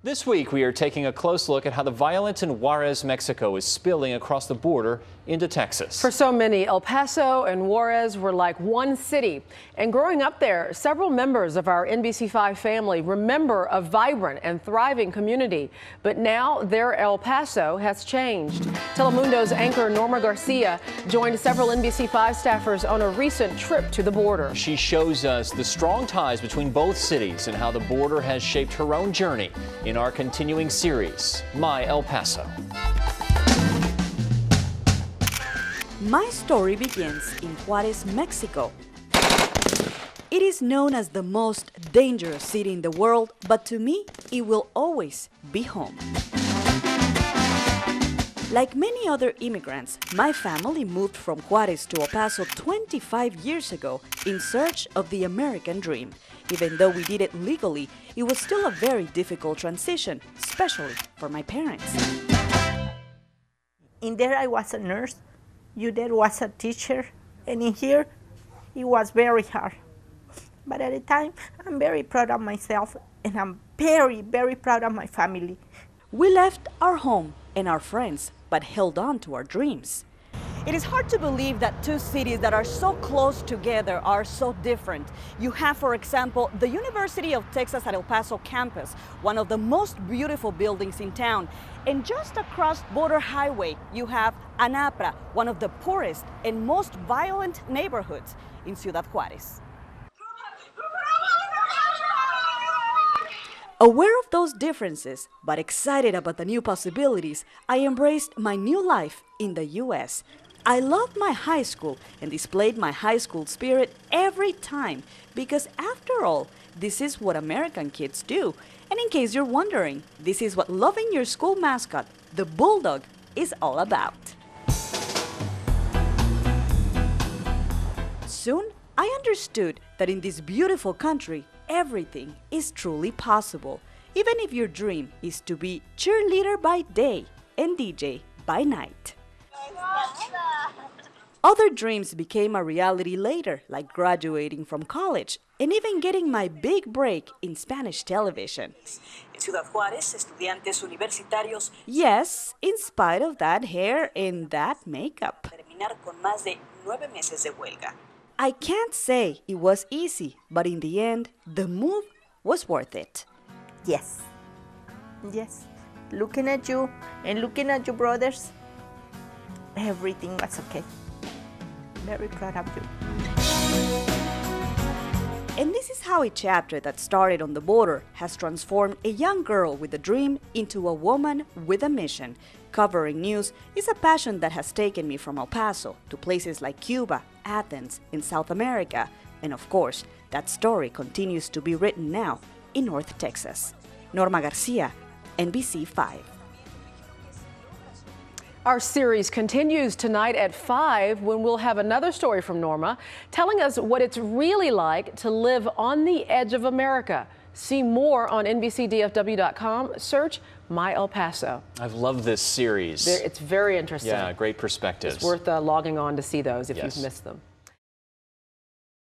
This week, we are taking a close look at how the violence in Juarez, Mexico is spilling across the border into Texas. For so many, El Paso and Juarez were like one city. And growing up there, several members of our NBC5 family remember a vibrant and thriving community. But now their El Paso has changed. Telemundo's anchor Norma Garcia joined several NBC5 staffers on a recent trip to the border. She shows us the strong ties between both cities and how the border has shaped her own journey in our continuing series, My El Paso. My story begins in Juarez, Mexico. It is known as the most dangerous city in the world, but to me, it will always be home. Like many other immigrants, my family moved from Juarez to El Paso 25 years ago in search of the American dream. Even though we did it legally, it was still a very difficult transition, especially for my parents. In there I was a nurse, you there was a teacher, and in here it was very hard. But at the time, I'm very proud of myself, and I'm very, very proud of my family. We left our home and our friends, but held on to our dreams. It is hard to believe that two cities that are so close together are so different. You have, for example, the University of Texas at El Paso campus, one of the most beautiful buildings in town. And just across Border Highway, you have Anapra, one of the poorest and most violent neighborhoods in Ciudad Juarez. Aware of those differences, but excited about the new possibilities, I embraced my new life in the U.S. I loved my high school and displayed my high school spirit every time because, after all, this is what American kids do. And in case you're wondering, this is what loving your school mascot, the Bulldog, is all about. Soon, I understood that in this beautiful country, everything is truly possible, even if your dream is to be cheerleader by day and DJ by night. Other dreams became a reality later, like graduating from college and even getting my big break in Spanish television. En Ciudad Juárez, estudiantes universitarios. Yes, in spite of that hair and that makeup. Terminar con más de 9 meses de huelga. I can't say it was easy, but in the end, the move was worth it. Yes, yes. Looking at you and looking at your brothers, everything was okay. Very proud of you. And this is how a chapter that started on the border has transformed a young girl with a dream into a woman with a mission. Covering news is a passion that has taken me from El Paso to places like Cuba, Athens, in South America. And of course, that story continues to be written now in North Texas. Norma Garcia, NBC5. Our series continues tonight at 5 when we'll have another story from Norma telling us what it's really like to live on the edge of America. See more on NBCDFW.com. Search My El Paso. I've loved this series. It's very interesting. Yeah, great perspectives. It's worth logging on to see those if Yes. you've missed them.